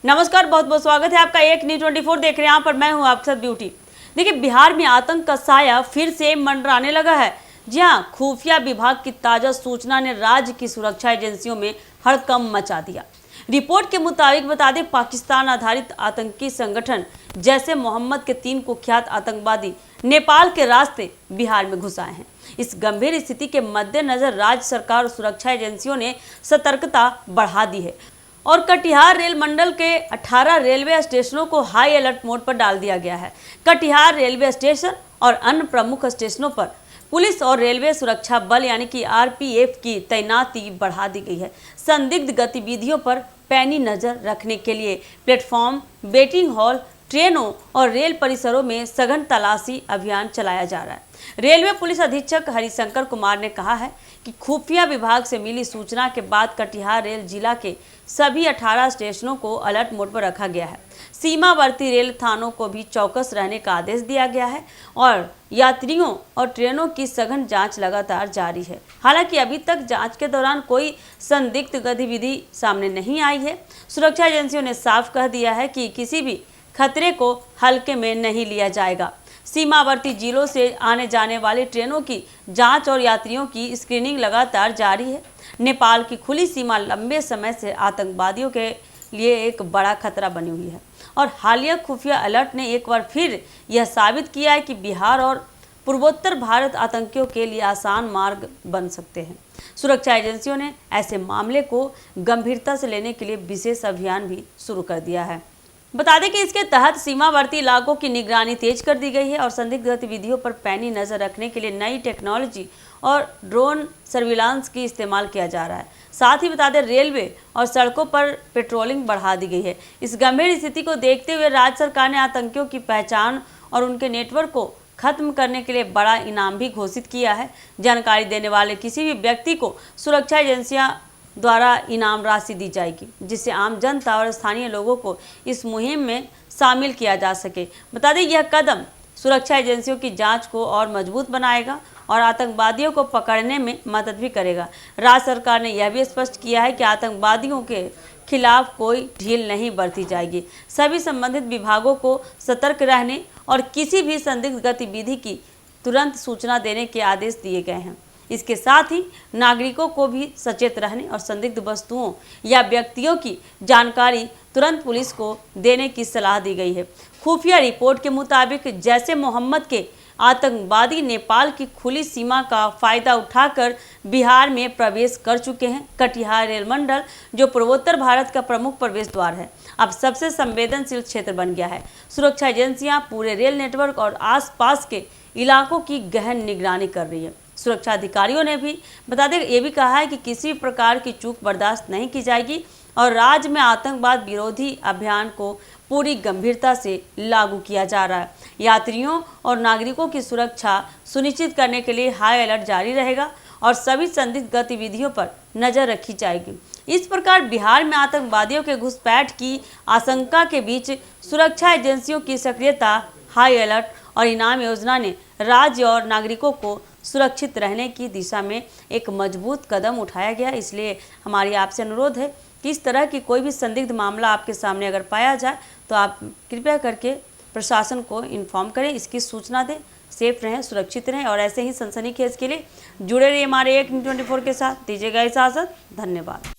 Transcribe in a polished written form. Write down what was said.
नमस्कार, बहुत बहुत स्वागत है आपका एक न्यूज 24 देख रहे हैं। यहाँ पर मैं हूँ आपके साथ ब्यूटी। देखिए, बिहार में आतंक का साया फिर से मंडराने लगा है। जी हाँ, खुफिया विभाग की ताजा सूचना ने राज्य की सुरक्षा एजेंसियों में हड़कंप मचा दिया। रिपोर्ट के मुताबिक बता दें, पाकिस्तान आधारित आतंकी संगठन जैसे मोहम्मद के 3 कुख्यात आतंकवादी नेपाल के रास्ते बिहार में घुस आए हैं। इस गंभीर स्थिति के मद्देनजर राज्य सरकार और सुरक्षा एजेंसियों ने सतर्कता बढ़ा दी है और कटिहार रेल मंडल के 18 रेलवे स्टेशनों को हाई अलर्ट मोड पर डाल दिया गया है। कटिहार रेलवे स्टेशन और अन्य प्रमुख स्टेशनों पर पुलिस और रेलवे सुरक्षा बल यानी कि आरपीएफ की तैनाती बढ़ा दी गई है। संदिग्ध गतिविधियों पर पैनी नजर रखने के लिए प्लेटफॉर्म, वेटिंग हॉल, ट्रेनों और रेल परिसरों में सघन तलाशी अभियान चलाया जा रहा है। रेलवे पुलिस अधीक्षक हरिशंकर कुमार ने कहा है कि खुफिया विभाग से मिली सूचना के बाद कटिहार रेल जिला के सभी 18 स्टेशनों को अलर्ट मोड पर रखा गया है। सीमावर्ती रेल थानों को भी चौकस रहने का आदेश दिया गया है और यात्रियों और ट्रेनों की सघन जांच लगातार जारी है। हालांकि अभी तक जांच के दौरान कोई संदिग्ध गतिविधि सामने नहीं आई है। सुरक्षा एजेंसियों ने साफ कह दिया है कि किसी भी खतरे को हल्के में नहीं लिया जाएगा। सीमावर्ती जिलों से आने जाने वाली ट्रेनों की जांच और यात्रियों की स्क्रीनिंग लगातार जारी है। नेपाल की खुली सीमा लंबे समय से आतंकवादियों के लिए एक बड़ा खतरा बनी हुई है और हालिया खुफिया अलर्ट ने एक बार फिर यह साबित किया है कि बिहार और पूर्वोत्तर भारत आतंकियों के लिए आसान मार्ग बन सकते हैं। सुरक्षा एजेंसियों ने ऐसे मामले को गंभीरता से लेने के लिए विशेष अभियान भी शुरू कर दिया है। बता दें कि इसके तहत सीमावर्ती इलाकों की निगरानी तेज कर दी गई है और संदिग्ध गतिविधियों पर पैनी नजर रखने के लिए नई टेक्नोलॉजी और ड्रोन सर्विलांस की इस्तेमाल किया जा रहा है। साथ ही बता दें, रेलवे और सड़कों पर पेट्रोलिंग बढ़ा दी गई है। इस गंभीर स्थिति को देखते हुए राज्य सरकार ने आतंकियों की पहचान और उनके नेटवर्क को खत्म करने के लिए बड़ा इनाम भी घोषित किया है। जानकारी देने वाले किसी भी व्यक्ति को सुरक्षा एजेंसियां द्वारा इनाम राशि दी जाएगी, जिससे आम जनता और स्थानीय लोगों को इस मुहिम में शामिल किया जा सके। बता दें, यह कदम सुरक्षा एजेंसियों की जांच को और मजबूत बनाएगा और आतंकवादियों को पकड़ने में मदद भी करेगा। राज्य सरकार ने यह भी स्पष्ट किया है कि आतंकवादियों के खिलाफ कोई ढील नहीं बरती जाएगी। सभी संबंधित विभागों को सतर्क रहने और किसी भी संदिग्ध गतिविधि की तुरंत सूचना देने के आदेश दिए गए हैं। इसके साथ ही नागरिकों को भी सचेत रहने और संदिग्ध वस्तुओं या व्यक्तियों की जानकारी तुरंत पुलिस को देने की सलाह दी गई है। खुफिया रिपोर्ट के मुताबिक जैसे मोहम्मद के आतंकवादी नेपाल की खुली सीमा का फायदा उठाकर बिहार में प्रवेश कर चुके हैं। कटिहार रेल मंडल, जो पूर्वोत्तर भारत का प्रमुख प्रवेश द्वार है, अब सबसे संवेदनशील क्षेत्र बन गया है। सुरक्षा एजेंसियां पूरे रेल नेटवर्क और आसपास के इलाकों की गहन निगरानी कर रही है। सुरक्षा अधिकारियों ने भी बता दें, ये भी कहा है कि किसी प्रकार की चूक बर्दाश्त नहीं की जाएगी और राज्य में आतंकवाद विरोधी अभियान को पूरी गंभीरता से लागू किया जा रहा है। यात्रियों और नागरिकों की सुरक्षा सुनिश्चित करने के लिए हाई अलर्ट जारी रहेगा और सभी संदिग्ध गतिविधियों पर नजर रखी जाएगी। इस प्रकार बिहार में आतंकवादियों के घुसपैठ की आशंका के बीच सुरक्षा एजेंसियों की सक्रियता, हाई अलर्ट और इनाम योजना ने राज्य और नागरिकों को सुरक्षित रहने की दिशा में एक मजबूत कदम उठाया गया। इसलिए हमारी आपसे अनुरोध है कि इस तरह की कोई भी संदिग्ध मामला आपके सामने अगर पाया जाए तो आप कृपया करके प्रशासन को इन्फॉर्म करें, इसकी सूचना दें। सेफ रहें, सुरक्षित रहें और ऐसे ही सनसनीखेज के लिए जुड़े रहिए हमारे एक न्यूज 24 के साथ। दीजिएगा इजाज़त। धन्यवाद।